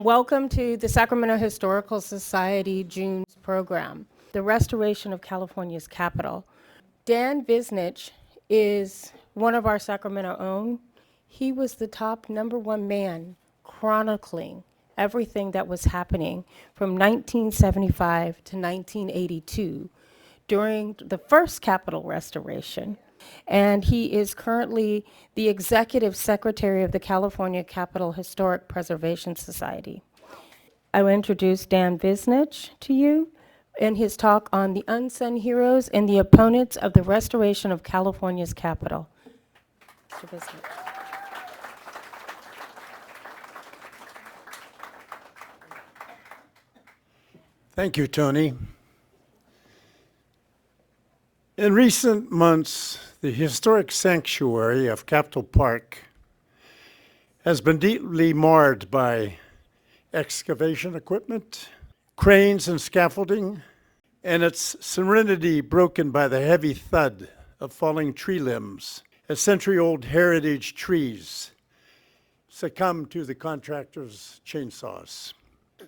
Welcome to the Sacramento Historical Society June's program, the restoration of California's capital. Dan Visnich is one of our Sacramento own. He was the top #1 man chronicling everything that was happening from 1975 to 1982 during the first Capitol restoration. And he is currently the executive secretary of the California Capitol Historic Preservation Society. I will introduce Dan Visnich to you in his talk on the unsung heroes and the opponents of the restoration of California's capital. Mr. Visnich. Thank you, Tony. In recent months, the historic sanctuary of Capitol Park has been deeply marred by excavation equipment, cranes and scaffolding, and its serenity broken by the heavy thud of falling tree limbs as century-old heritage trees succumb to the contractor's chainsaws.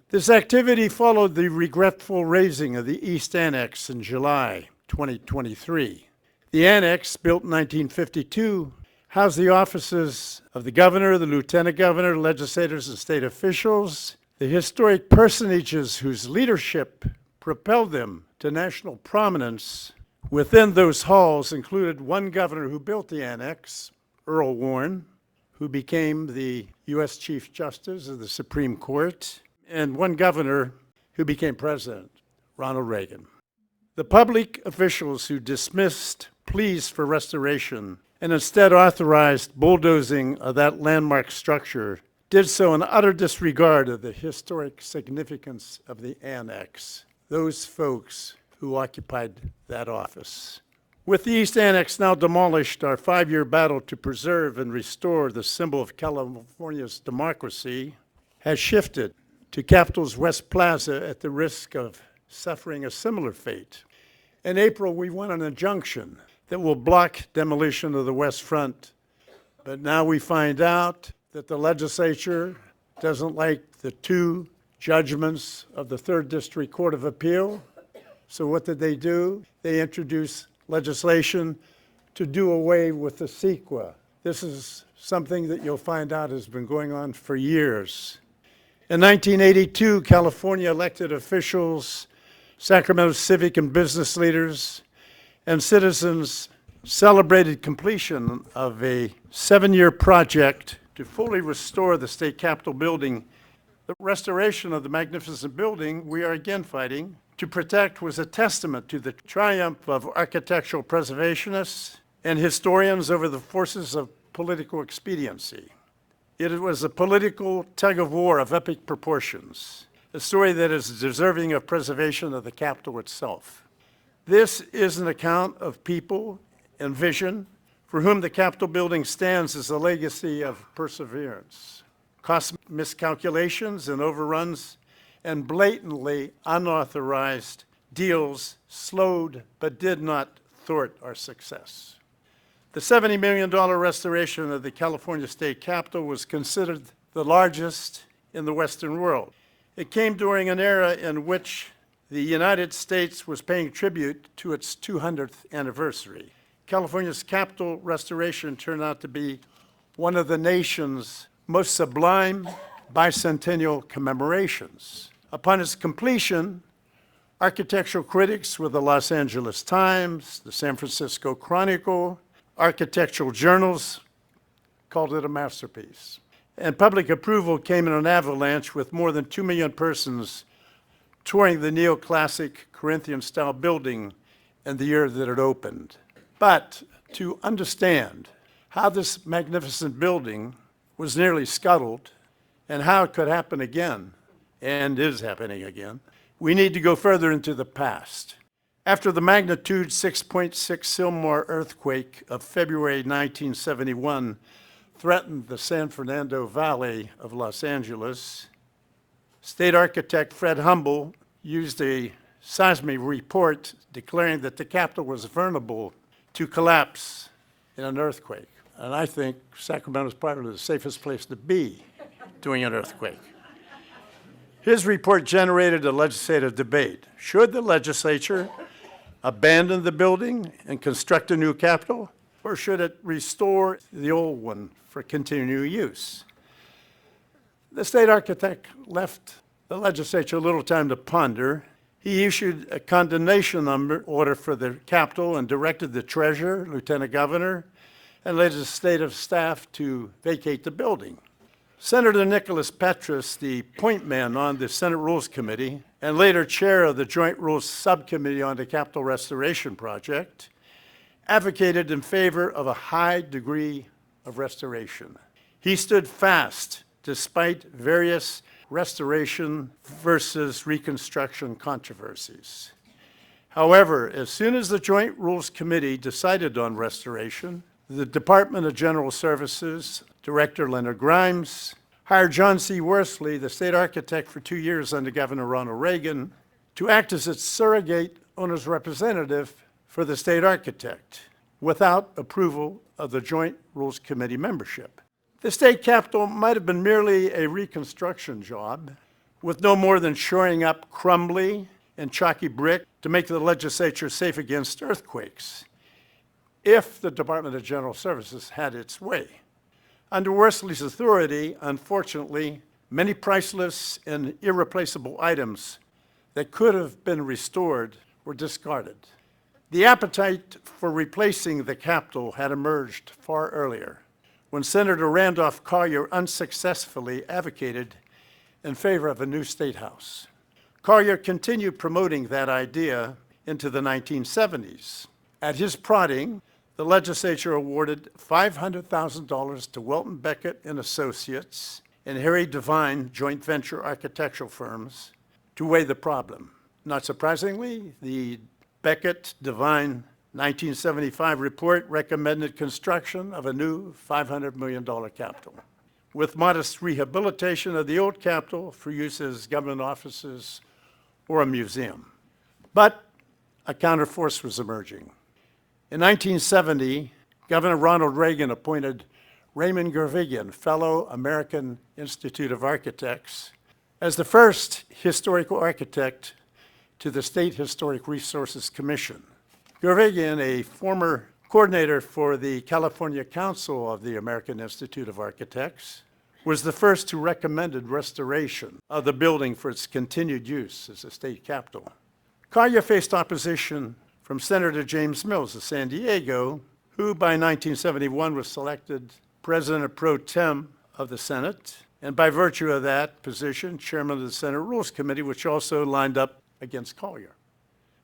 This activity followed the regretful razing of the East Annex in July 2023. The annex, built in 1952, housed the offices of the governor, the lieutenant governor, legislators, and state officials, the historic personages whose leadership propelled them to national prominence. Within those halls included one governor who built the annex, Earl Warren, who became the U.S. Chief Justice of the Supreme Court, and one governor who became president, Ronald Reagan. The public officials who dismissed pleas for restoration and instead authorized bulldozing of that landmark structure did so in utter disregard of the historic significance of the annex, those folks who occupied that office. With the East Annex now demolished, our 5-year battle to preserve and restore the symbol of California's democracy has shifted to Capitol's West Plaza at the risk of suffering a similar fate. In April, we won an injunction that will block demolition of the West Front, but now we find out that the legislature doesn't like the 2 judgments of the 3rd District Court of Appeal. So what did they do? They introduced legislation to do away with the CEQA. This is something that you'll find out has been going on for years. In 1982, California elected officials, Sacramento civic and business leaders, and citizens celebrated completion of a 7-year project to fully restore the state capitol building. The restoration of the magnificent building we are again fighting to protect was a testament to the triumph of architectural preservationists and historians over the forces of political expediency. It was a political tug-of-war of epic proportions, a story that is deserving of preservation of the Capitol itself. This is an account of people and vision for whom the Capitol building stands as a legacy of perseverance. Cost miscalculations and overruns and blatantly unauthorized deals slowed but did not thwart our success. The $70 million restoration of the California State Capitol was considered the largest in the Western world. It came during an era in which the United States was paying tribute to its 200th anniversary. California's Capitol restoration turned out to be one of the nation's most sublime bicentennial commemorations. Upon its completion, architectural critics with the Los Angeles Times, the San Francisco Chronicle, architectural journals called it a masterpiece. And public approval came in an avalanche with more than 2 million persons touring the neoclassic Corinthian-style building in the year that it opened. But to understand how this magnificent building was nearly scuttled and how it could happen again, and is happening again, we need to go further into the past. After the magnitude 6.6 Sylmar earthquake of February 1971 threatened the San Fernando Valley of Los Angeles, state architect Fred Humble used a seismic report declaring that the Capitol was vulnerable to collapse in an earthquake. And I think Sacramento is probably the safest place to be during an earthquake. His report generated a legislative debate. Should the legislature abandon the building and construct a new Capitol, or should it restore the old one for continued use? The state architect left the legislature a little time to ponder. He issued a condemnation order for the Capitol and directed the treasurer, lieutenant governor, and legislative staff to vacate the building. Senator Nicholas Petras, the point man on the Senate Rules Committee and later chair of the Joint Rules Subcommittee on the Capitol Restoration Project, advocated in favor of a high degree of restoration. He stood fast despite various restoration versus reconstruction controversies. However, as soon as the Joint Rules Committee decided on restoration, the Department of General Services Director Leonard Grimes hired John C. Worsley, the state architect for 2 years under Governor Ronald Reagan, to act as its surrogate owner's representative for the state architect without approval of the Joint Rules Committee membership. The state capitol might have been merely a reconstruction job with no more than shoring up crumbly and chalky brick to make the legislature safe against earthquakes, if the Department of General Services had its way. Under Worsley's authority, unfortunately, many priceless and irreplaceable items that could have been restored were discarded. The appetite for replacing the Capitol had emerged far earlier, when Senator Randolph Collier unsuccessfully advocated in favor of a new state house. Collier continued promoting that idea into the 1970s. At his prodding, the legislature awarded $500,000 to Welton Beckett and Associates and Harry Devine joint venture architectural firms to weigh the problem. Not surprisingly, the Beckett-Devine 1975 report recommended construction of a new $500 million Capitol, with modest rehabilitation of the old Capitol for use as government offices or a museum. But a counterforce was emerging. In 1970, Governor Ronald Reagan appointed Raymond Gervigian, Fellow American Institute of Architects, as the first historical architect to the State Historic Resources Commission. Gervigian, a former coordinator for the California Council of the American Institute of Architects, was the first who recommended restoration of the building for its continued use as a state capitol. Collier faced opposition from Senator James Mills of San Diego, who by 1971 was selected President pro tem of the Senate, and by virtue of that position, chairman of the Senate Rules Committee, which also lined up against Collier.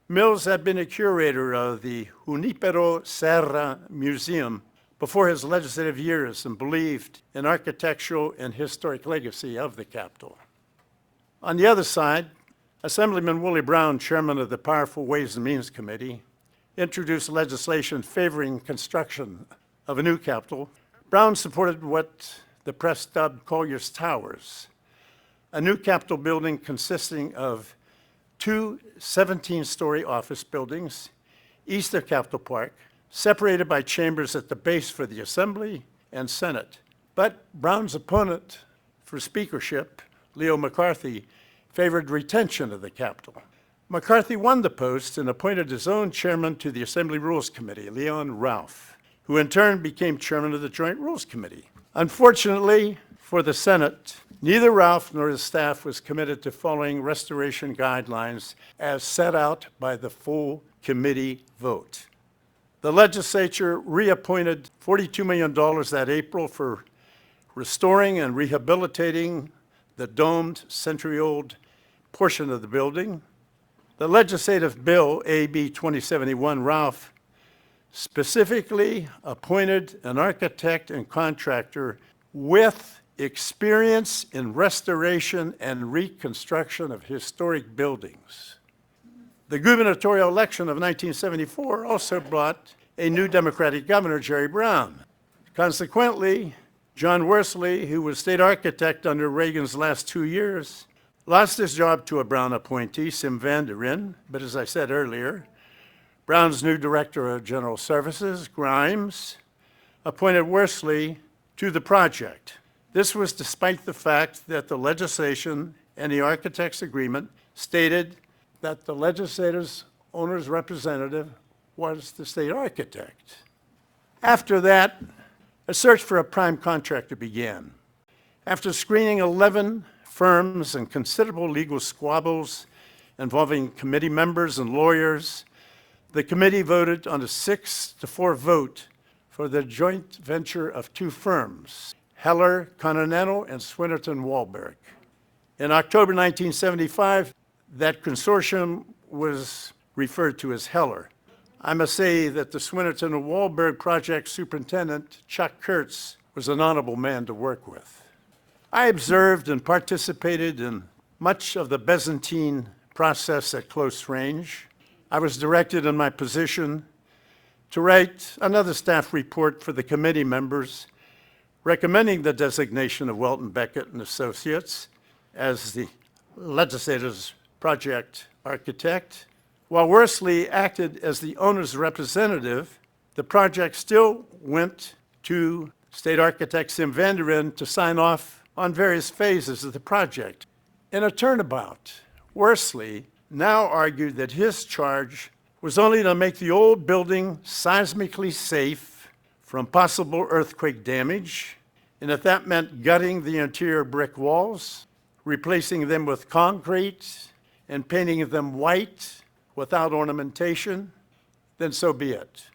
Mills had been a curator of the Junipero Serra Museum before his legislative years and believed in architectural and historic legacy of the Capitol. On the other side, Assemblyman Willie Brown, chairman of the powerful Ways and Means Committee, introduced legislation favoring construction of a new Capitol. Brown supported what the press dubbed Collier's Towers, a new Capitol building consisting of two 17-story office buildings east of Capitol Park, separated by chambers at the base for the Assembly and Senate. But Brown's opponent for speakership, Leo McCarthy, favored retention of the Capitol. McCarthy won the post and appointed his own chairman to the Assembly Rules Committee, Leon Ralph, who in turn became chairman of the Joint Rules Committee. Unfortunately for the Senate, neither Ralph nor his staff was committed to following restoration guidelines as set out by the full committee vote. The legislature reappointed $42 million that April for restoring and rehabilitating the domed, century-old portion of the building. The legislative bill, AB 2071, Ralph specifically appointed an architect and contractor with experience in restoration and reconstruction of historic buildings. The gubernatorial election of 1974 also brought a new Democratic governor, Jerry Brown. Consequently, John Worsley, who was state architect under Reagan's last 2 years, lost his job to a Brown appointee, Sim van der Rin, but as I said earlier, Brown's new director of General Services, Grimes, appointed Worsley to the project. This was despite the fact that the legislation and the architect's agreement stated that the legislature's owner's representative was the state architect. After that, a search for a prime contractor began. After screening 11 firms and considerable legal squabbles involving committee members and lawyers, the committee voted on a 6-4 vote for the joint venture of two firms, Heller Continental and Swinnerton Wahlberg. In October 1975, that consortium was referred to as Heller. I must say that the Swinnerton and Wahlberg project superintendent, Chuck Kurtz, was an honorable man to work with. I observed and participated in much of the Byzantine process at close range. I was directed in my position to write another staff report for the committee members recommending the designation of Welton Beckett and Associates as the legislature's project architect. While Worsley acted as the owner's representative, the project still went to state architect Sim Vanderin to sign off on various phases of the project. In a turnabout, Worsley now argued that his charge was only to make the old building seismically safe from possible earthquake damage, and if that meant gutting the interior brick walls, replacing them with concrete, and painting them white without ornamentation, then so be it.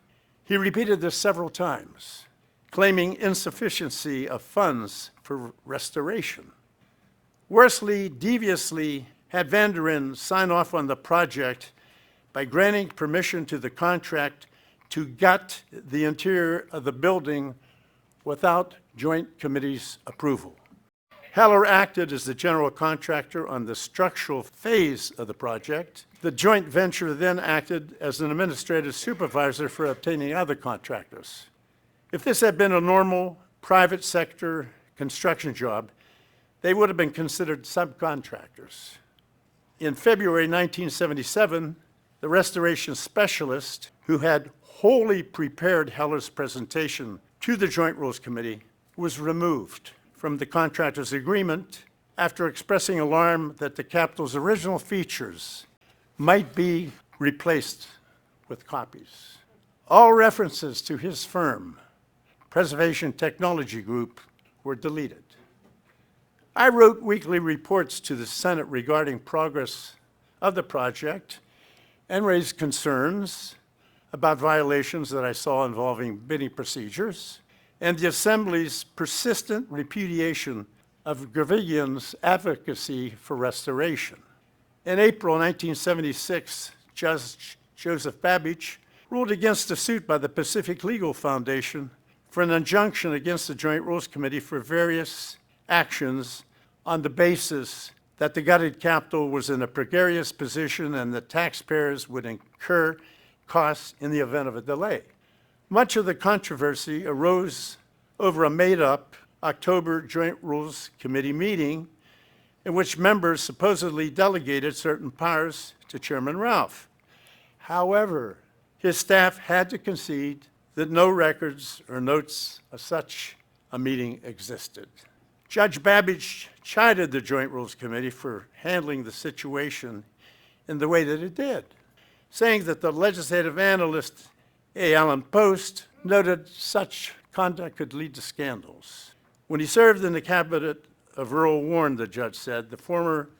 He repeated this several times, claiming insufficiency of funds for restoration. Worsley deviously had Vanderin sign off on the project by granting permission to the contract to gut the interior of the building without joint committee's approval. Heller acted as the general contractor on the structural phase of the project. The joint venture then acted as an administrative supervisor for obtaining other contractors. If this had been a normal private sector construction job, they would have been considered subcontractors. In February 1977, the restoration specialist who had wholly prepared Heller's presentation to the Joint Rules Committee was removed from the contractor's agreement after expressing alarm that the Capitol's original features might be replaced with copies. All references to his firm, Preservation Technology Group, were deleted. I wrote weekly reports to the Senate regarding progress of the project and raised concerns about violations that I saw involving bidding procedures and the Assembly's persistent repudiation of Gravillian's advocacy for restoration. In April 1976, Judge Joseph Babich ruled against a suit by the Pacific Legal Foundation for an injunction against the Joint Rules Committee for various actions on the basis that the gutted Capitol was in a precarious position and that taxpayers would incur costs in the event of a delay. Much of the controversy arose over a made-up October Joint Rules Committee meeting in which members supposedly delegated certain powers to Chairman Ralph. However, his staff had to concede that no records or notes of such a meeting existed. Judge Babich chided the Joint Rules Committee for handling the situation in the way that it did, saying that the legislative analyst A. Allen Post noted such conduct could lead to scandals. When he served in the cabinet of Earl Warren, the judge said, the former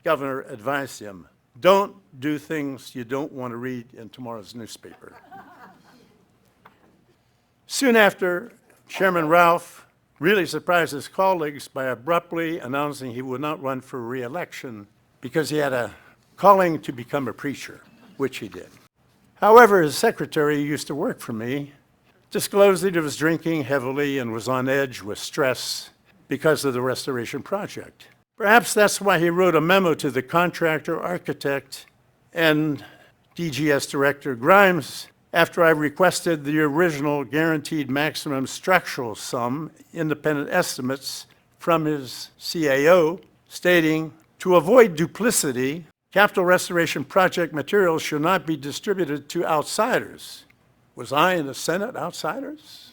governor advised him, don't do things you don't want to read in tomorrow's newspaper. Soon after, Chairman Ralph really surprised his colleagues by abruptly announcing he would not run for re-election because he had a calling to become a preacher, which he did. However, his secretary, who used to work for me, disclosed that he was drinking heavily and was on edge with stress because of the restoration project. Perhaps that's why he wrote a memo to the contractor, architect, and DGS director Grimes after I requested the original guaranteed maximum structural sum, independent estimates from his CAO, stating, to avoid duplicity, capital restoration project materials should not be distributed to outsiders. Was I in the Senate outsiders?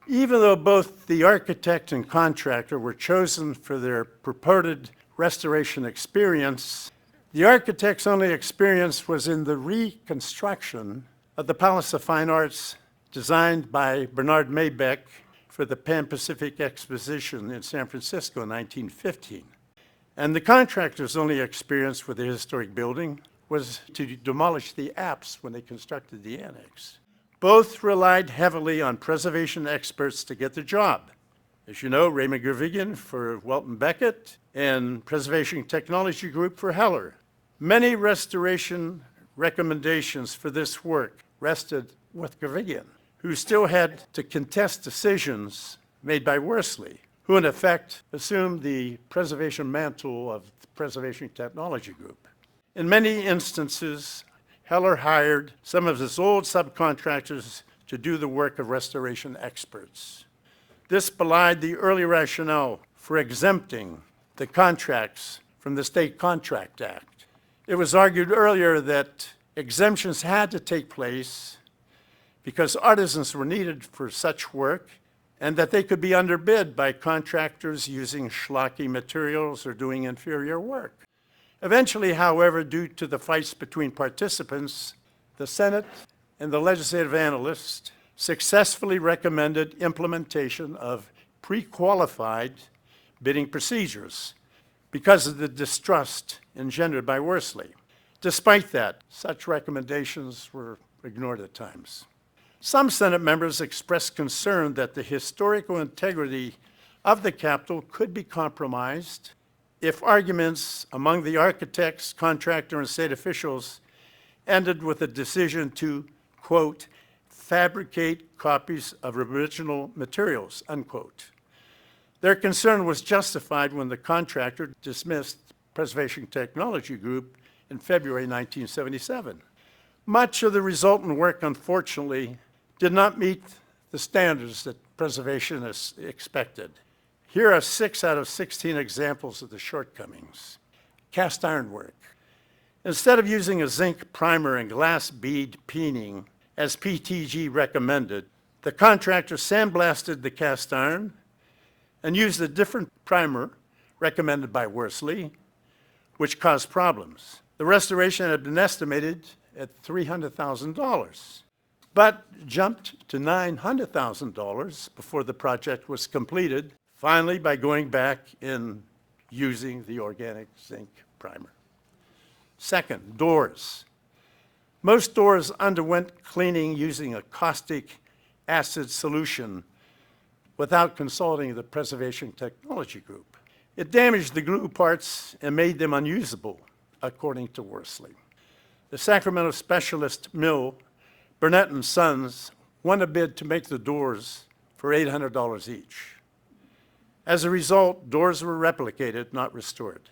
Even though both the architect and contractor were chosen for their purported restoration experience, the architect's only experience was in the reconstruction of the Palace of Fine Arts designed by Bernard Maybeck for the Pan-Pacific Exposition in San Francisco in 1915. And the contractor's only experience with the historic building was to demolish the apse when they constructed the annex. Both relied heavily on preservation experts to get the job. As you know, Raymond Gervigian for Welton Beckett and Preservation Technology Group for Heller. Many restoration recommendations for this work rested with Gervigian, who still had to contest decisions made by Worsley, who in effect assumed the preservation mantle of the Preservation Technology Group. In many instances, Heller hired some of his old subcontractors to do the work of restoration experts. This belied the early rationale for exempting the contracts from the State Contract Act. It was argued earlier that exemptions had to take place because artisans were needed for such work and that they could be underbid by contractors using schlocky materials or doing inferior work. Eventually, however, due to the fights between participants, the Senate and the legislative analysts successfully recommended implementation of pre-qualified bidding procedures because of the distrust engendered by Worsley. Despite that, such recommendations were ignored at times. Some Senate members expressed concern that the historical integrity of the Capitol could be compromised if arguments among the architects, contractor, and state officials ended with a decision to, quote, fabricate copies of original materials, unquote. Their concern was justified when the contractor dismissed Preservation Technology Group in February 1977. Much of the resultant work, unfortunately, did not meet the standards that preservationists expected. Here are 6 out of 16 examples of the shortcomings. Cast iron work. Instead of using a zinc primer and glass bead peening, as PTG recommended, the contractor sandblasted the cast iron and used a different primer recommended by Worsley, which caused problems. The restoration had been estimated at $300,000, but jumped to $900,000 before the project was completed, finally by going back and using the organic zinc primer. Second, doors. Most doors underwent cleaning using a caustic acid solution without consulting the Preservation Technology Group. It damaged the glue parts and made them unusable, according to Worsley. The Sacramento specialist mill, Burnett and Sons, won a bid to make the doors for $800 each. As a result, doors were replicated, not restored.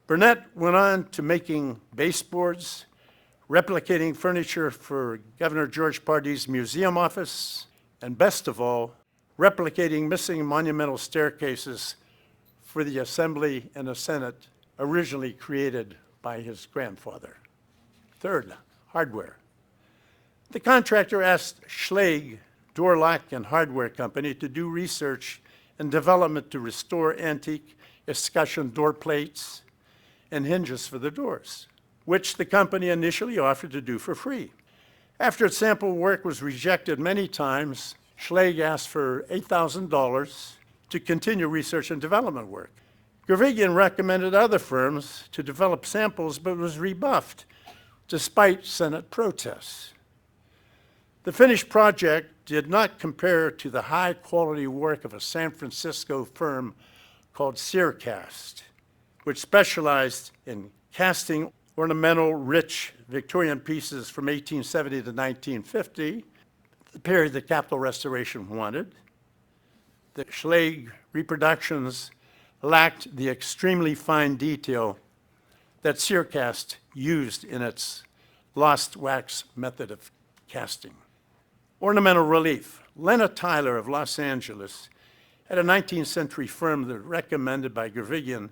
Burnett went on to making baseboards, replicating furniture for Governor George Pardee's museum office, and best of all, replicating missing monumental staircases for the Assembly and the Senate originally created by his grandfather. Third, hardware. The contractor asked Schlage Door Lock and Hardware Company to do research and development to restore antique escutcheon door plates and hinges for the doors, which the company initially offered to do for free. After its sample work was rejected many times, Schlage asked for $8,000 to continue research and development work. Gervigian recommended other firms to develop samples, but was rebuffed despite Senate protests. The finished project did not compare to the high-quality work of a San Francisco firm called Searcast, which specialized in casting ornamental, rich Victorian pieces from 1870 to 1950, the period the Capitol Restoration wanted. The Schlage reproductions lacked the extremely fine detail that Searcast used in its lost wax method of casting. Ornamental relief. Lena Tyler of Los Angeles had a 19th century firm that recommended by Gervigian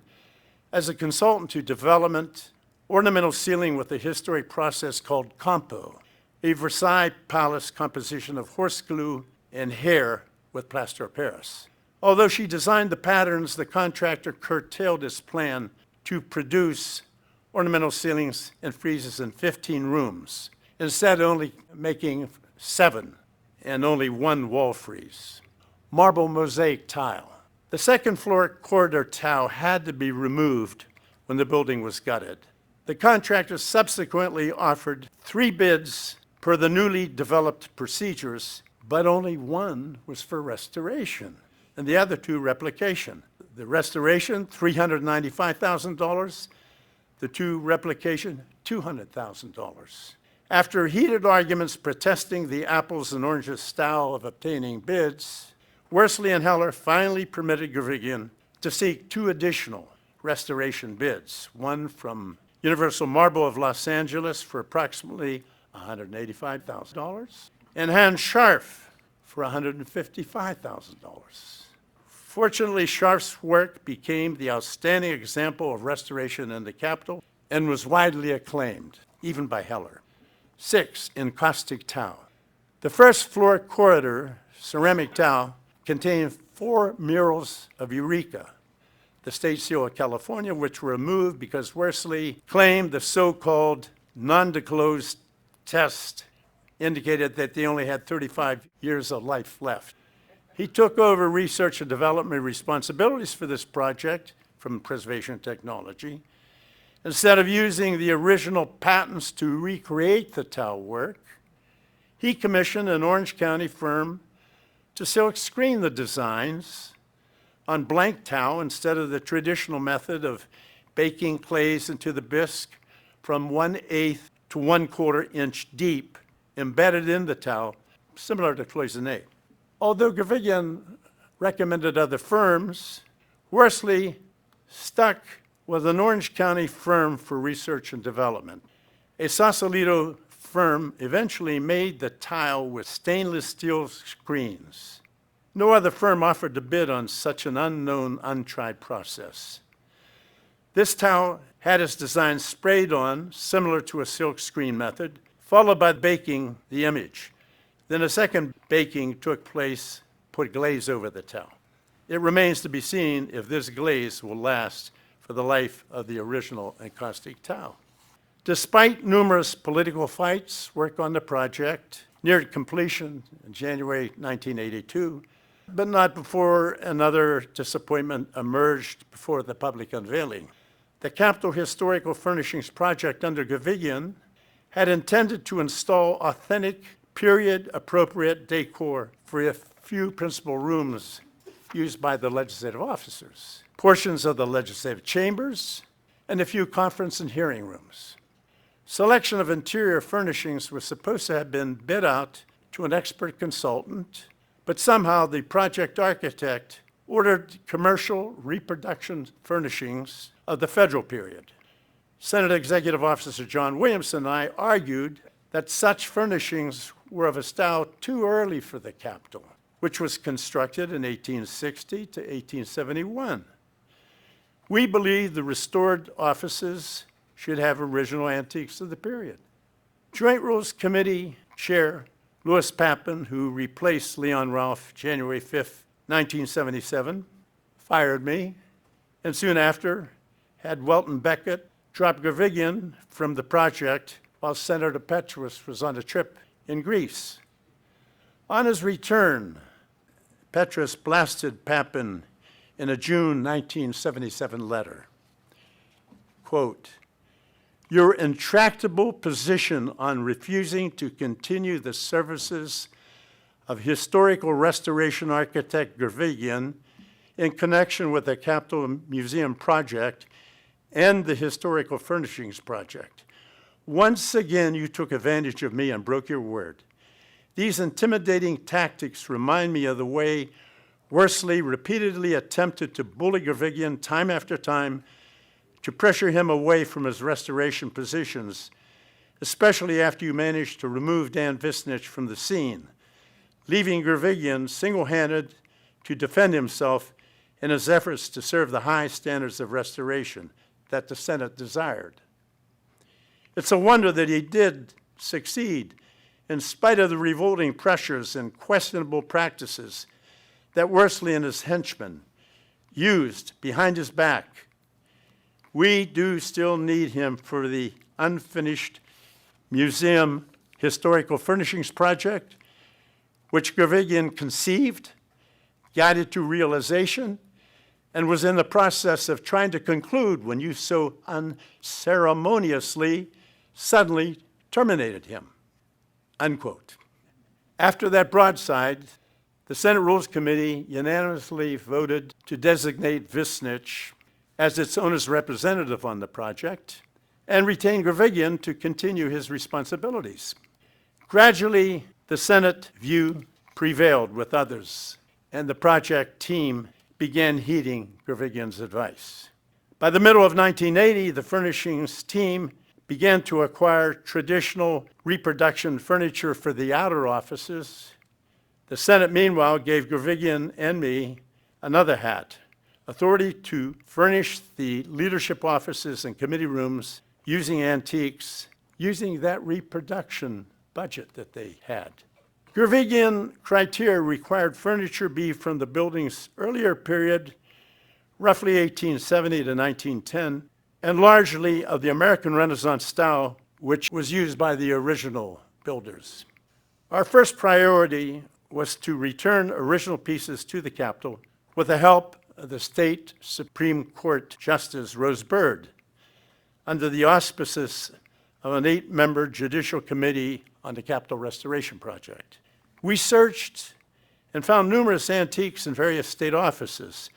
as a consultant to development ornamental ceiling with a historic process called compo, a Versailles Palace composition of horse glue and hair with plaster of Paris. Although she designed the patterns, the contractor curtailed his plan to produce ornamental ceilings and friezes in 15 rooms, instead only making 7 and only 1 wall frieze. Marble mosaic tile. The second floor corridor tile had to be removed when the building was gutted. The contractor subsequently offered 3 bids per the newly developed procedures, but only 1 was for restoration and the other 2 replication. The restoration, $395,000. The 2 replication, $200,000. After heated arguments protesting the apples and oranges style of obtaining bids, Worsley and Heller finally permitted Gravigian to seek 2 additional restoration bids, one from Universal Marble of Los Angeles for approximately $185,000, and Hans Scharf for $155,000. Fortunately, Scharf's work became the outstanding example of restoration in the Capitol and was widely acclaimed, even by Heller. 6, encaustic tile. The first floor corridor ceramic tile contained 4 murals of Eureka, the state seal of California, which were removed because Worsley claimed the so-called non-disclosed test indicated that they only had 35 years of life left. He took over research and development responsibilities for this project from Preservation Technology. Instead of using the original patents to recreate the tile work, he commissioned an Orange County firm to silk screen the designs on blank tile instead of the traditional method of baking clays into the bisque from 1/8 to 1/4 inch deep, embedded in the tile, similar to cloisonne. Although Gravigian recommended other firms, Worsley stuck with an Orange County firm for research and development. A Sausalito firm eventually made the tile with stainless steel screens. No other firm offered to bid on such an unknown, untried process. This tile had its design sprayed on, similar to a silk screen method, followed by baking the image. Then a second baking took place, put glaze over the tile. It remains to be seen if this glaze will last for the life of the original encaustic tile. Despite numerous political fights, work on the project neared completion in January 1982, but not before another disappointment emerged before the public unveiling. The Capitol Historical Furnishings project under Gravigian had intended to install authentic, period-appropriate decor for a few principal rooms used by the legislative officers, portions of the legislative chambers, and a few conference and hearing rooms. Selection of interior furnishings was supposed to have been bid out to an expert consultant, but somehow the project architect ordered commercial reproduction furnishings of the federal period. Senate Executive Officer John Williamson and I argued that such furnishings were of a style too early for the Capitol, which was constructed in 1860 to 1871. We believe the restored offices should have original antiques of the period. Joint Rules Committee Chair Louis Papin, who replaced Leon Ralph January 5th, 1977, fired me, and soon after had Welton Beckett drop Gravigian from the project while Senator Petrus was on a trip in Greece. On his return, Petrus blasted Papin in a June 1977 letter. Quote, "Your intractable position on refusing to continue the services of historical restoration architect Gravigian in connection with the Capitol Museum project and the Historical Furnishings project. Once again, you took advantage of me and broke your word. These intimidating tactics remind me of the way Worsley repeatedly attempted to bully Gravigian time after time to pressure him away from his restoration positions, especially after you managed to remove Dan Visnich from the scene, leaving Gravigian single-handed to defend himself in his efforts to serve the high standards of restoration that the Senate desired. It's a wonder that he did succeed in spite of the revolting pressures and questionable practices that Worsley and his henchmen used behind his back. We do still need him for the unfinished museum historical furnishings project, which Gravigian conceived, guided to realization, and was in the process of trying to conclude when you so unceremoniously suddenly terminated him, unquote. After that broadside, the Senate Rules Committee unanimously voted to designate Visnich as its owner's representative on the project and retain Gravigian to continue his responsibilities. Gradually, the Senate view prevailed with others, and the project team began heeding Gravigian's advice. By the middle of 1980, the furnishings team began to acquire traditional reproduction furniture for the outer offices. The Senate, meanwhile, gave Gravigian and me another hat, authority to furnish the leadership offices and committee rooms using antiques, using that reproduction budget that they had. Gravigian criteria required furniture be from the building's earlier period, roughly 1870 to 1910, and largely of the American Renaissance style, which was used by the original builders. Our first priority was to return original pieces to the Capitol with the help of the State Supreme Court Justice Rose Bird, under the auspices of an 8-member judicial committee on the Capitol Restoration Project. We searched and found numerous antiques in various state offices,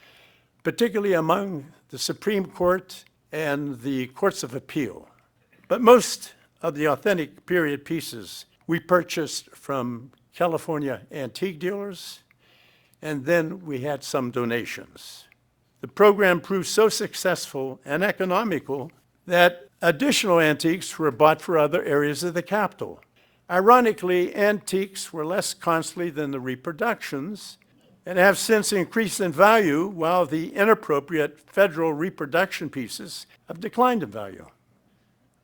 particularly among the Supreme Court and the Courts of Appeal. But most of the authentic period pieces we purchased from California antique dealers, and then we had some donations. The program proved so successful and economical that additional antiques were bought for other areas of the Capitol. Ironically, antiques were less costly than the reproductions and have since increased in value, while the inappropriate federal reproduction pieces have declined in value.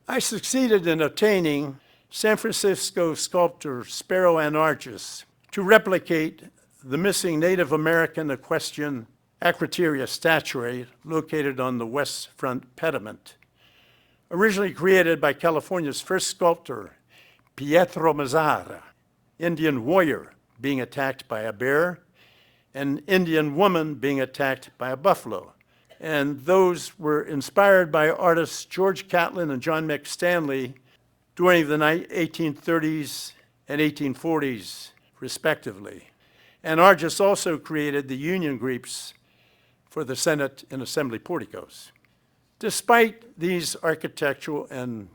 I succeeded in obtaining San Francisco sculptor Spero Anargis to replicate the missing Native American equestrian Acriteria statuary located on the west front pediment. Originally created by California's first sculptor, Pietro Mazzara, Indian warrior being attacked by a bear, an Indian woman being attacked by a buffalo. And those were inspired by artists George Catlin and John McStanley during the 1830s and 1840s, respectively. And Argis also created the Union Greeps for the Senate and Assembly porticos. Despite these architectural and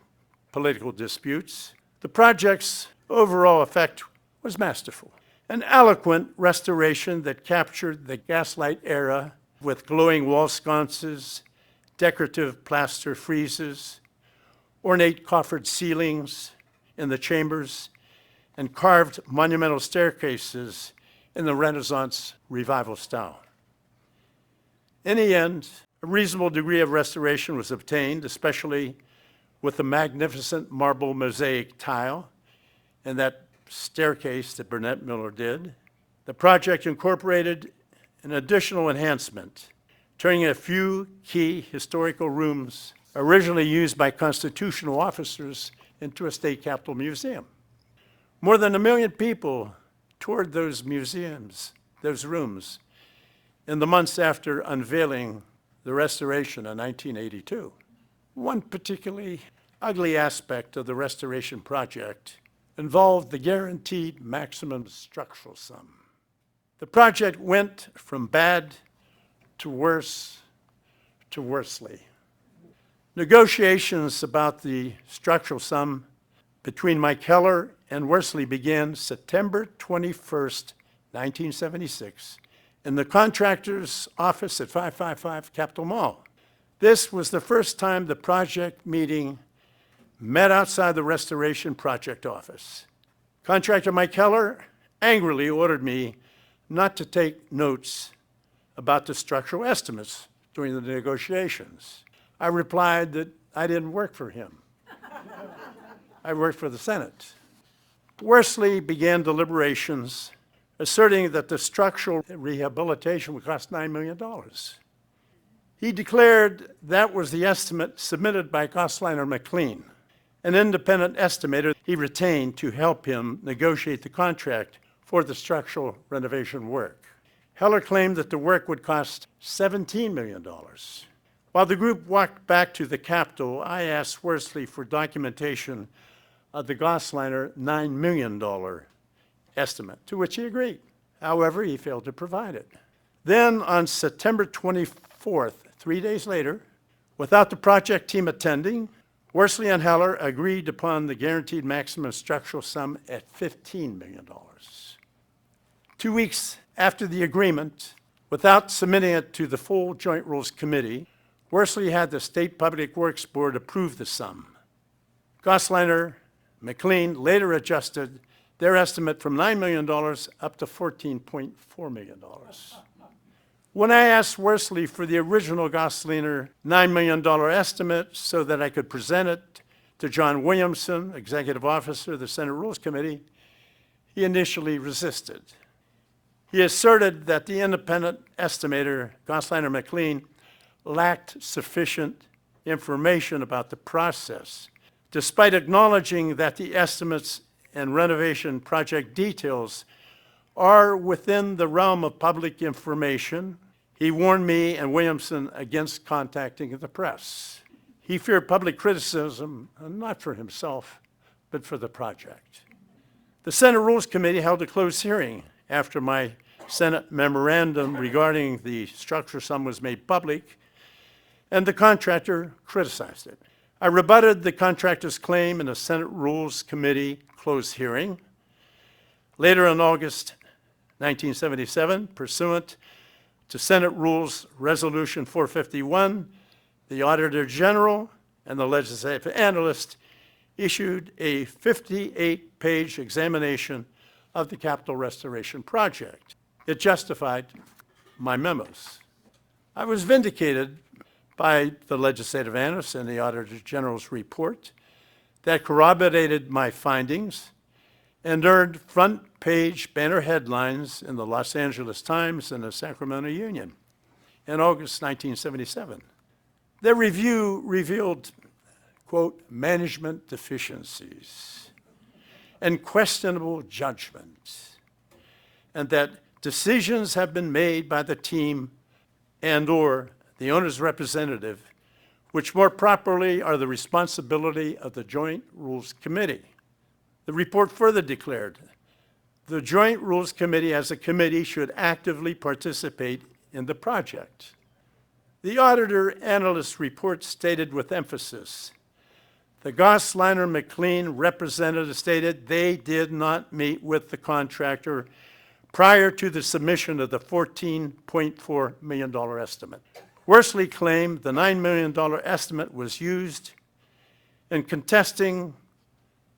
political disputes, the project's overall effect was masterful. An eloquent restoration that captured the Gaslight era with glowing wall sconces, decorative plaster friezes, ornate coffered ceilings in the chambers, and carved monumental staircases in the Renaissance Revival style. In the end, a reasonable degree of restoration was obtained, especially with the magnificent marble mosaic tile and that staircase that Burnett Miller did. The project incorporated an additional enhancement, turning a few key historical rooms originally used by constitutional officers into a state capitol museum. More than 1 million people toured those museums, those rooms, in the months after unveiling the restoration in 1982. One particularly ugly aspect of the restoration project involved the guaranteed maximum structural sum. The project went from bad to worse to worsely. Negotiations about the structural sum between Mike Heller and Worsley began September 21st, 1976, in the contractor's office at 555 Capitol Mall. This was the first time the project meeting met outside the restoration project office. Contractor Mike Heller angrily ordered me not to take notes about the structural estimates during the negotiations. I replied that I didn't work for him. I worked for the Senate. Worsley began deliberations asserting that the structural rehabilitation would cost $9 million. He declared that was the estimate submitted by Gosseliner McLean, an independent estimator he retained to help him negotiate the contract for the structural renovation work. Heller claimed that the work would cost $17 million. While the group walked back to the Capitol, I asked Worsley for documentation of the Gosseliner $9 million estimate, to which he agreed. However, he failed to provide it. Then on September 24th, 3 days later, without the project team attending, Worsley and Heller agreed upon the guaranteed maximum structural sum at $15 million. 2 weeks after the agreement, without submitting it to the full Joint Rules Committee, Worsley had the State Public Works Board approve the sum. Gosseliner McLean later adjusted their estimate from $9 million up to $14.4 million. When I asked Worsley for the original Gosseliner $9 million estimate so that I could present it to John Williamson, Executive Officer of the Senate Rules Committee, he initially resisted. He asserted that the independent estimator, Gosseliner McLean, lacked sufficient information about the process. Despite acknowledging that the estimates and renovation project details are within the realm of public information, he warned me and Williamson against contacting the press. He feared public criticism, not for himself, but for the project. The Senate Rules Committee held a closed hearing after my Senate memorandum regarding the structure sum was made public, and the contractor criticized it. I rebutted the contractor's claim in a Senate Rules Committee closed hearing. Later in August 1977, pursuant to Senate Rules Resolution 451, the Auditor General and the legislative analyst issued a 58-page examination of the Capitol Restoration Project. It justified my memos. I was vindicated by the legislative analyst and the Auditor General's report that corroborated my findings and earned front-page banner headlines in the Los Angeles Times and the Sacramento Union in August 1977. Their review revealed, quote, management deficiencies and questionable judgment, and that decisions have been made by the team and/or the owner's representative, which more properly are the responsibility of the Joint Rules Committee. The report further declared, the Joint Rules Committee as a committee should actively participate in the project. The auditor analyst report stated with emphasis, the Gosseliner McLean representative stated they did not meet with the contractor prior to the submission of the $14.4 million estimate. Worsley claimed the $9 million estimate was used in contesting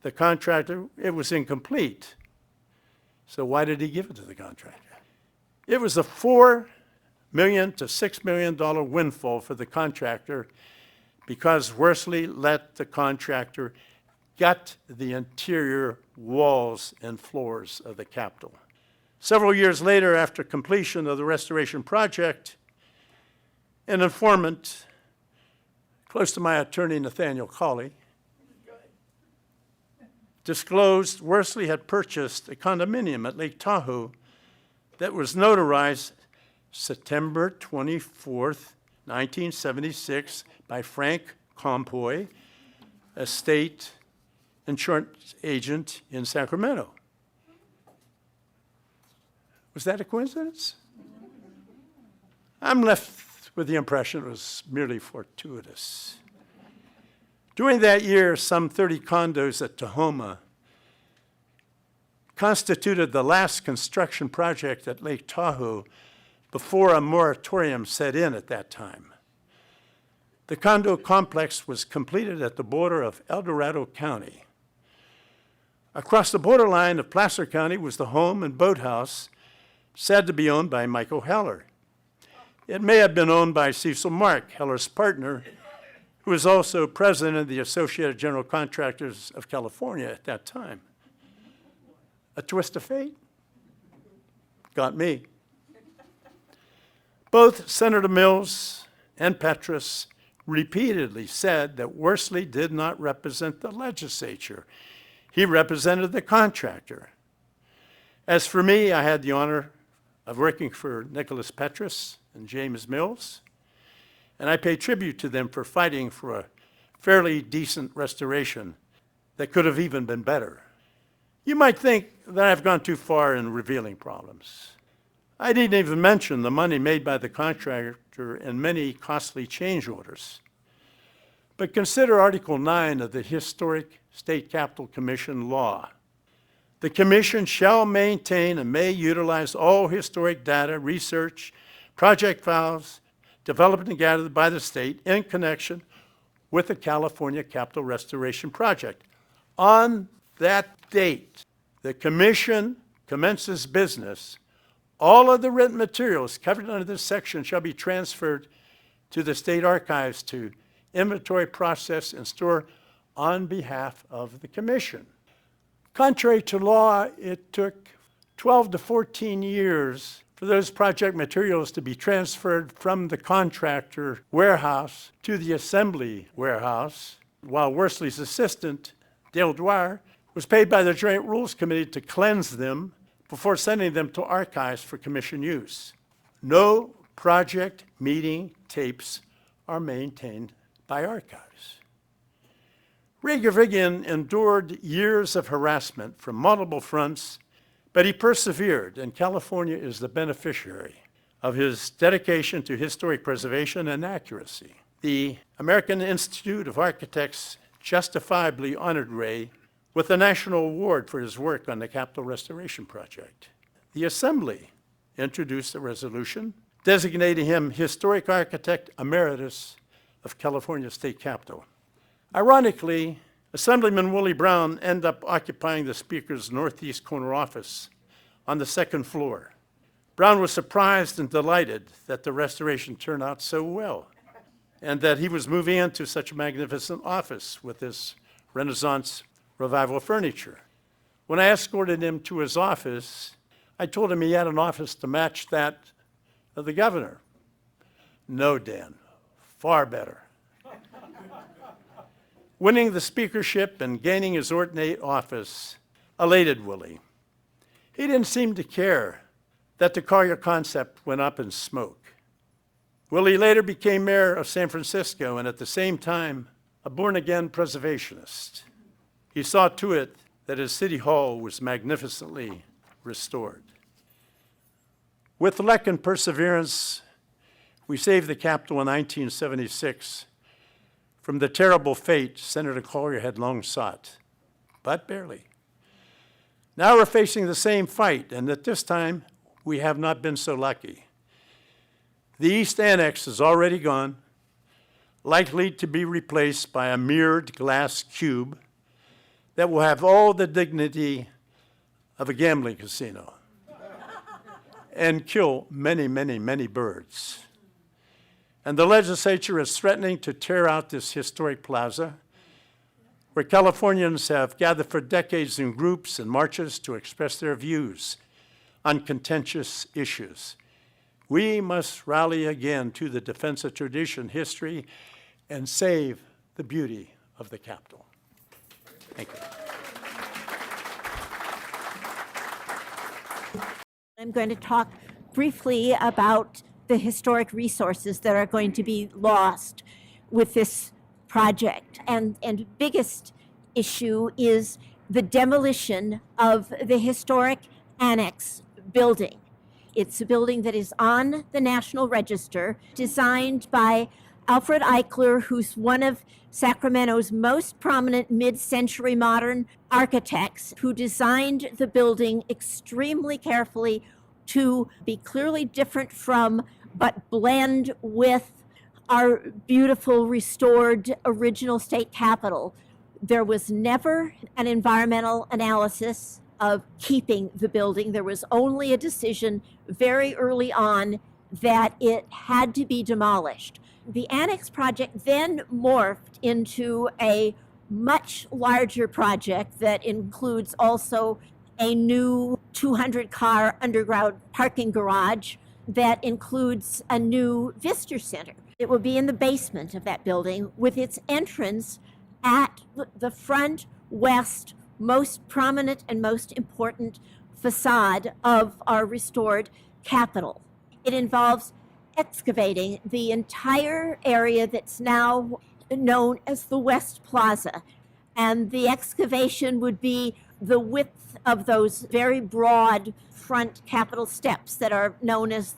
the contractor. It was incomplete. So why did he give it to the contractor? It was a $4 million to $6 million windfall for the contractor because Worsley let the contractor gut the interior walls and floors of the Capitol. Several years later, after completion of the restoration project, an informant close to my attorney, Nathaniel Cawley, disclosed Worsley had purchased a condominium at Lake Tahoe that was notarized September 24th, 1976 by Frank Compoy, a state insurance agent in Sacramento. Was that a coincidence? I'm left with the impression it was merely fortuitous. During that year, some 30 condos at Tahoma constituted the last construction project at Lake Tahoe before a moratorium set in at that time. The condo complex was completed at the border of El Dorado County. Across the borderline of Placer County was the home and boathouse said to be owned by Michael Heller. It may have been owned by Cecil Mark, Heller's partner, who was also president of the Associated General Contractors of California at that time. A twist of fate? got me. Both Senator Mills and Petrus repeatedly said that Worsley did not represent the legislature. He represented the contractor. As for me, I had the honor of working for Nicholas Petrus and James Mills, and I pay tribute to them for fighting for a fairly decent restoration that could have even been better. You might think that I've gone too far in revealing problems. I didn't even mention the money made by the contractor in many costly change orders. But consider Article 9 of the Historic State Capitol Commission law. The commission shall maintain and may utilize all historic data, research, project files, developed and gathered by the state in connection with the California Capitol Restoration Project. On that date, the commission commences business. All of the written materials covered under this section shall be transferred to the state archives to inventory, process, and store on behalf of the commission. Contrary to law, it took 12 to 14 years for those project materials to be transferred from the contractor warehouse to the assembly warehouse, while Worsley's assistant, Dale Dwyer, was paid by the Joint Rules Committee to cleanse them before sending them to archives for commission use. No project meeting tapes are maintained by archives. Ray Gavigan endured years of harassment from multiple fronts, but he persevered, and California is the beneficiary of his dedication to historic preservation and accuracy. The American Institute of Architects justifiably honored Ray with a national award for his work on the Capitol Restoration Project. The Assembly introduced a resolution designating him Historic Architect Emeritus of California State Capitol. Ironically, Assemblyman Willie Brown ended up occupying the Speaker's northeast corner office on the second floor. Brown was surprised and delighted that the restoration turned out so well and that he was moving into such a magnificent office with this Renaissance revival furniture. When I escorted him to his office, I told him he had an office to match that of the governor. No, Dan, far better. Winning the speakership and gaining his ornate office elated Willie. He didn't seem to care that the Collier concept went up in smoke. Willie later became mayor of San Francisco and at the same time, a born-again preservationist. He saw to it that his city hall was magnificently restored. With luck and perseverance, we saved the Capitol in 1976 from the terrible fate Senator Collier had long sought, but barely. Now we're facing the same fight, and at this time, we have not been so lucky. The East Annex is already gone, likely to be replaced by a mirrored glass cube that will have all the dignity of a gambling casino and kill many, many, many birds. And the legislature is threatening to tear out this historic plaza where Californians have gathered for decades in groups and marches to express their views on contentious issues. We must rally again to the defense of tradition, history, and save the beauty of the Capitol. Thank you. I'm going to talk briefly about the historic resources that are going to be lost with this project. And biggest issue is the demolition of the historic annex building. It's a building that is on the National Register, designed by Alfred Eichler, who's one of Sacramento's most prominent mid-century modern architects, who designed the building extremely carefully to be clearly different from, but blend with, our beautiful restored original state capitol. There was never an environmental analysis of keeping the building. There was only a decision very early on that it had to be demolished. The annex project then morphed into a much larger project that includes also a new 200-car underground parking garage that includes a new visitor center. It will be in the basement of that building with its entrance at the front west, most prominent and most important facade of our restored Capitol. It involves excavating the entire area that's now known as the West Plaza. And the excavation would be the width of those very broad front Capitol steps that are known as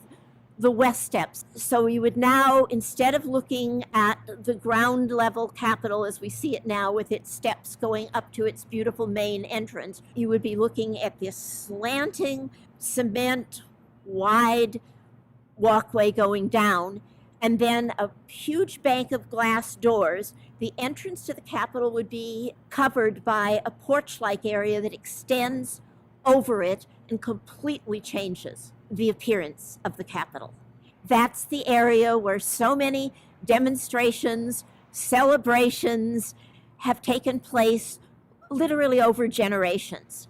the West Steps. So you would now, instead of looking at the ground level Capitol as we see it now with its steps going up to its beautiful main entrance, you would be looking at this slanting cement wide walkway going down, and then a huge bank of glass doors. The entrance to the Capitol would be covered by a porch-like area that extends over it and completely changes the appearance of the Capitol. That's the area where so many demonstrations, celebrations have taken place literally over generations.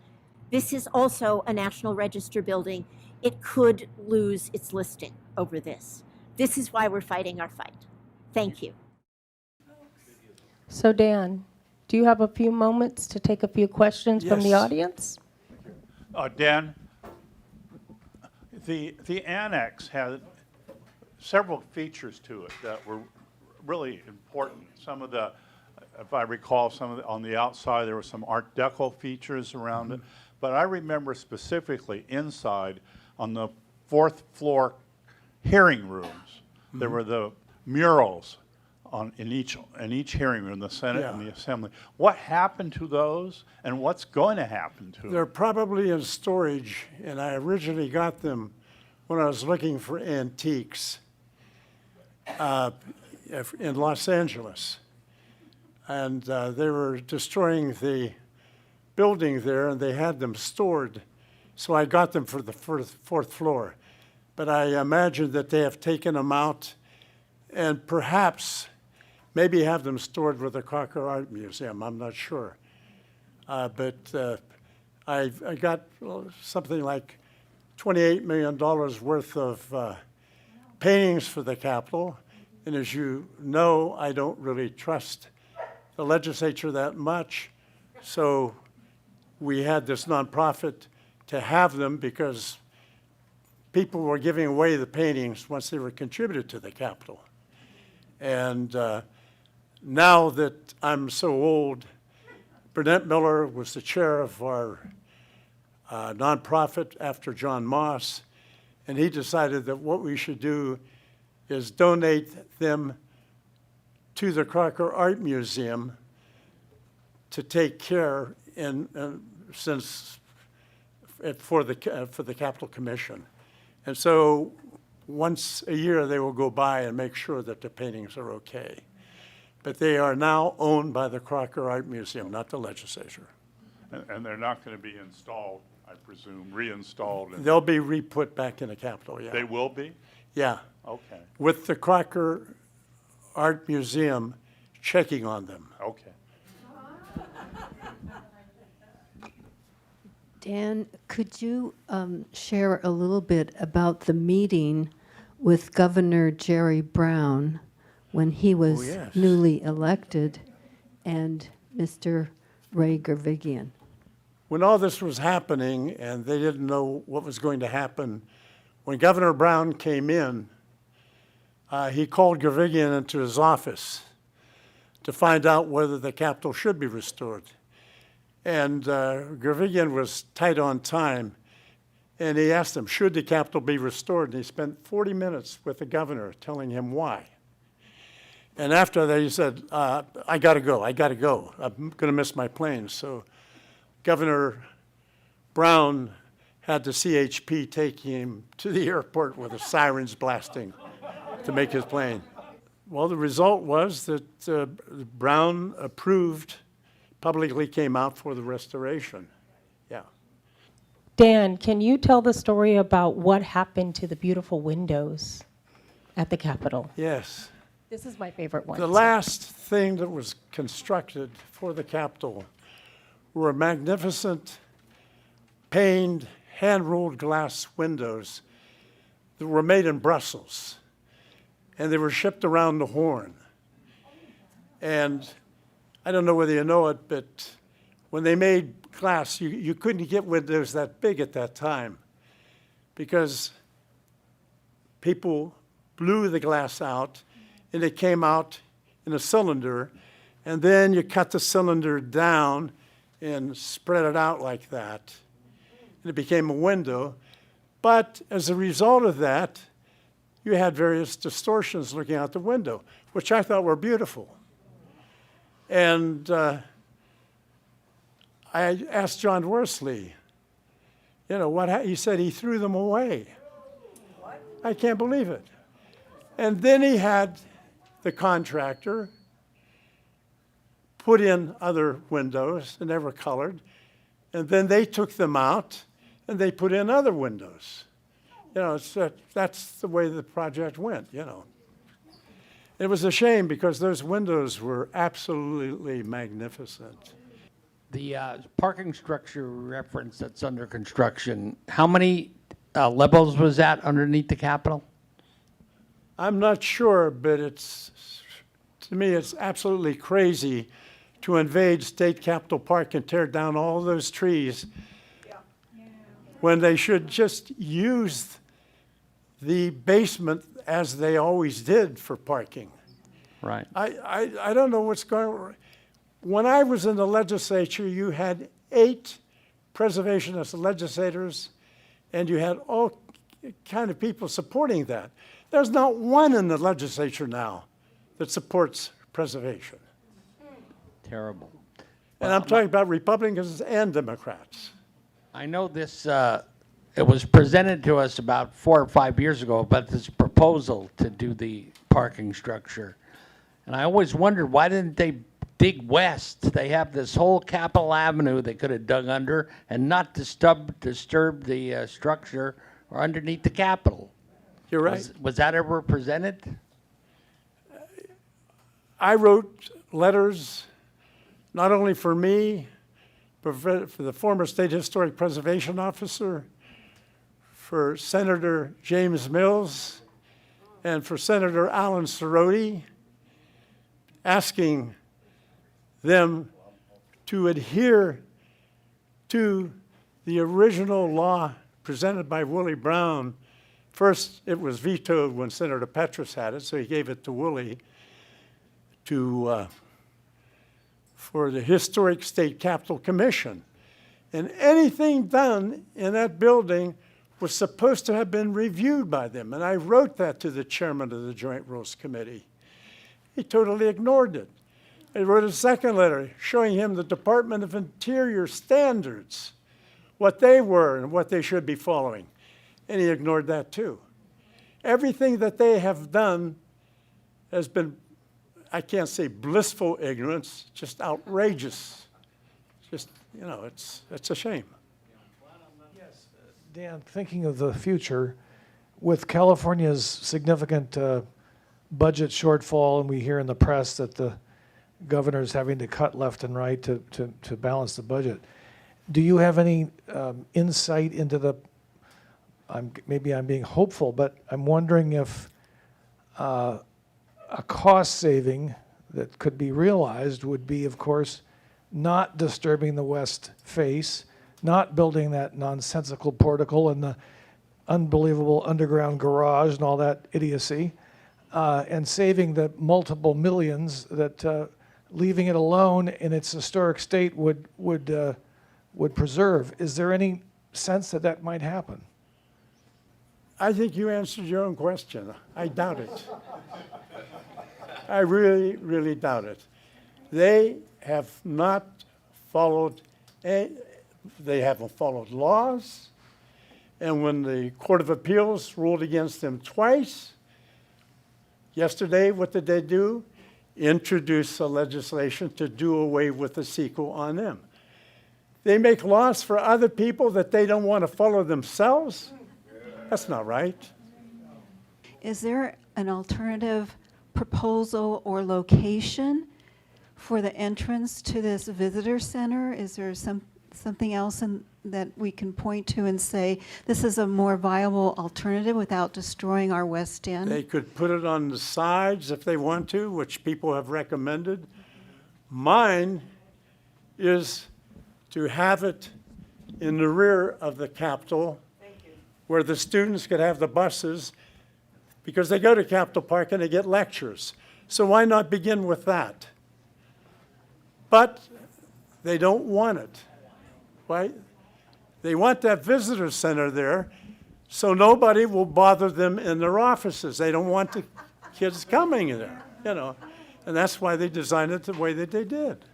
This is also a National Register building. It could lose its listing over this. This is why we're fighting our fight. Thank you. So Dan, do you have a few moments to take a few questions from the Yes. audience? Dan, the annex had several features to it that were really important. Some of the, if I recall, on the outside there were some Art Deco features around it, but I remember specifically inside on the 4th floor hearing rooms, there were the murals in each hearing room, the Senate and the Assembly. What happened to those, and what's going to happen to them? They're probably in storage, and I originally got them when I was looking for antiques in Los Angeles. And they were destroying the building there, and they had them stored. So I got them for the 4th floor. But I imagine that they have taken them out and perhaps maybe have them stored with the Crocker Art Museum. I'm not sure. But I got something like $28 million worth of paintings for the Capitol. And as you know, I don't really trust the legislature that much. So we had this nonprofit to have them because people were giving away the paintings once they were contributed to the Capitol. And now that I'm so old, Burnett Miller was the chair of our nonprofit after John Moss, and he decided that what we should do is donate them to the Crocker Art Museum to take care for the Capitol Commission. And so once a year, they will go by and make sure that the paintings are okay. But they are now owned by the Crocker Art Museum, not the legislature. And they're not going to be installed, I presume, reinstalled? They'll be re-put back in the Capitol, yeah. They will be? Yeah. Okay, With the Crocker Art Museum checking on them. okay. Dan, could you share a little bit about the meeting with Governor Jerry Brown when he was yes. newly elected and Mr. Ray Gervigian? When all this was happening and they didn't know what was going to happen, when Governor Brown came in, he called Gervigian into his office to find out whether the Capitol should be restored. And Gervigian was tight on time, and he asked him, should the Capitol be restored? And he spent 40 minutes with the governor telling him why. And after that, he said, I gotta go. I'm gonna miss my plane. So Governor Brown had the CHP take him to the airport with the sirens blasting to make his plane. Well, the result was that Brown approved, publicly came out for the restoration. Yeah. Dan, can you tell the story about what happened to the beautiful windows at the Capitol? Yes. This is my favorite one. The last thing that was constructed for the Capitol were magnificent, paned, hand-rolled glass windows that were made in Brussels, and they were shipped around the Horn. And I don't know whether you know it, but when they made glass, you couldn't get windows that big at that time because people blew the glass out, and it came out in a cylinder, and then you cut the cylinder down and spread it out like that, and it became a window. But as a result of that, you had various distortions looking out the window, which I thought were beautiful. And I asked John Worsley, he said he threw them away. What? I can't believe it. And then he had the contractor put in other windows, and they were colored, and then they took them out and they put in other windows. That's the way the project went, It was a shame because those windows were absolutely magnificent. The parking structure reference that's under construction, how many levels was that underneath the Capitol? I'm not sure, but to me, it's absolutely crazy to invade State Capitol Park and tear down all those trees when they should just use the basement as they always did for parking. Right. I don't know what's going on. When I was in the legislature, you had 8 preservationist legislators, and you had all kind of people supporting that. There's not one in the legislature now that supports preservation. Terrible. And I'm talking about Republicans and Democrats. I know this, it was presented to us about 4 or 5 years ago about this proposal to do the parking structure. And I always wondered, why didn't they dig west? They have this whole Capitol Avenue they could have dug under and not disturb the structure or underneath the Capitol. You're right. Was that ever presented? I wrote letters, not only for me, but for the former State Historic Preservation Officer, for Senator James Mills, and for Senator Alan Cerroti, asking them to adhere to the original law presented by Willie Brown. First, it was vetoed when Senator Petrus had it, so he gave it to Willie for the Historic State Capitol Commission. And anything done in that building was supposed to have been reviewed by them. And I wrote that to the chairman of the Joint Rules Committee. He totally ignored it. I wrote a second letter showing him the Department of Interior standards, what they were and what they should be following. And he ignored that too. Everything that they have done has been, I can't say blissful ignorance, just outrageous. Just, it's a shame. Yes, Dan, thinking of the future, with California's significant budget shortfall, and we hear in the press that the governor's having to cut left and right to balance the budget, do you have any insight into maybe I'm being hopeful, but I'm wondering if a cost saving that could be realized would be, of course, not disturbing the west face, not building that nonsensical portico and the unbelievable underground garage and all that idiocy, and saving the multiple millions that leaving it alone in its historic state would preserve. Is there any sense that that might happen? I think you answered your own question. I doubt it. I really, really doubt it. They have not followed, they haven't followed laws, and when the Court of Appeals ruled against them twice, yesterday, what did they do? Introduce a legislation to do away with the CEQA on them. They make laws for other people that they don't want to follow themselves? That's not right. Is there an alternative proposal or location for the entrance to this visitor center? Is there something else that we can point to and say, this is a more viable alternative without destroying our West End? They could put it on the sides if they want to, which people have recommended. Mine is to have it in the rear of the Capitol where the students could have the buses because they go to Capitol Park and they get lectures. So why not begin with that? But they don't want it, right? They want that visitor center there so nobody will bother them in their offices. They don't want the kids coming there, you know. And that's why they designed it the way that they did.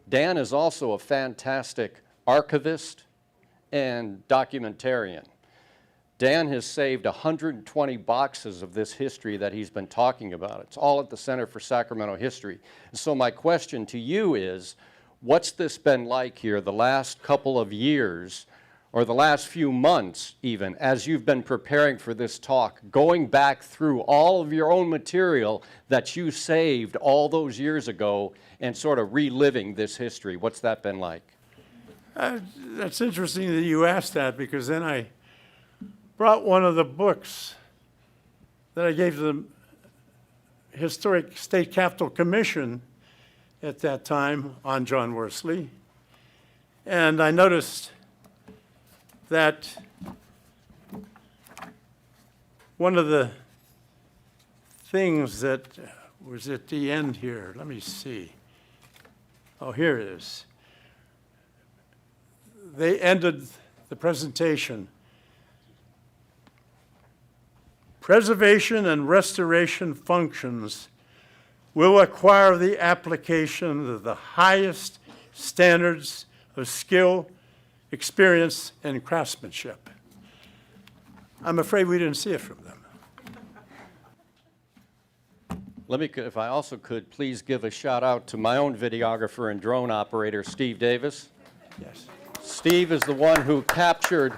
Dan is also a fantastic archivist and documentarian. Dan has saved 120 boxes of this history that he's been talking about. It's all at the Center for Sacramento History. And so my question to you is, what's this been like here the last couple of years, or the last few months even, as you've been preparing for this talk, going back through all of your own material that you saved all those years ago and sort of reliving this history? What's that been like? That's interesting that you asked that, because then I brought one of the books that I gave the Historic State Capitol Commission at that time on John Worsley. And I noticed that one of the things that was at the end here, let me see. Oh, here it is. They ended the presentation. Preservation and restoration functions will acquire the application of the highest standards of skill, experience, and craftsmanship. I'm afraid we didn't see it from them. Let me, if I also could, please give a shout out to my own videographer and drone operator, Steve Davis. Yes. Steve is the one who captured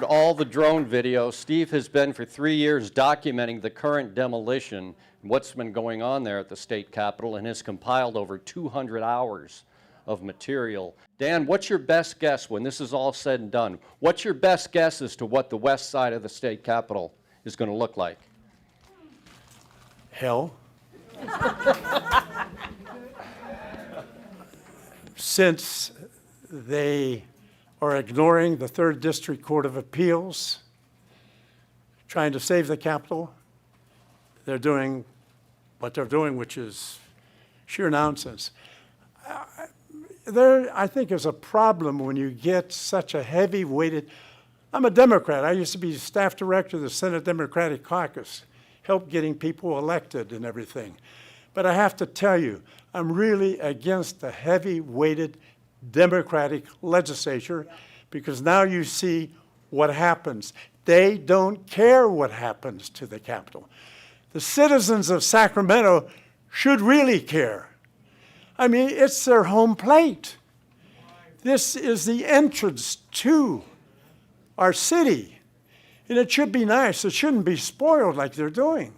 all the drone video. Steve has been for 3 years documenting the current demolition and what's been going on there at the state capitol, and has compiled over 200 hours of material. Dan, what's your best guess when this is all said and done? What's your best guess as to what the west side of the state capitol is going to look like? Hell. Since they are ignoring the 3rd District Court of Appeals, trying to save the Capitol, they're doing what they're doing, which is sheer nonsense. There, I think, is a problem when you get such a heavy-weighted. I'm a Democrat. I used to be staff director of the Senate Democratic Caucus, helped getting people elected and everything. But I have to tell you, I'm really against the heavy-weighted Democratic legislature, because now you see what happens. They don't care what happens to the Capitol. The citizens of Sacramento should really care. I mean, it's their home plate. This is the entrance to our city. And it should be nice. It shouldn't be spoiled like they're doing.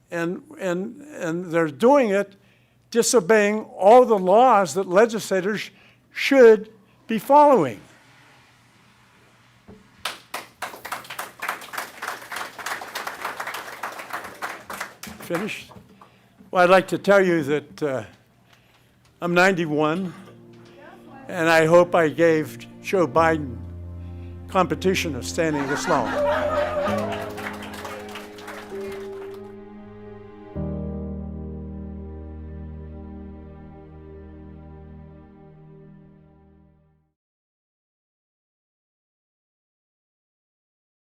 And they're doing it disobeying all the laws that legislators should be following. Finished? Well, I'd like to tell you that I'm 91, and I hope I gave Joe Biden competition of standing this long.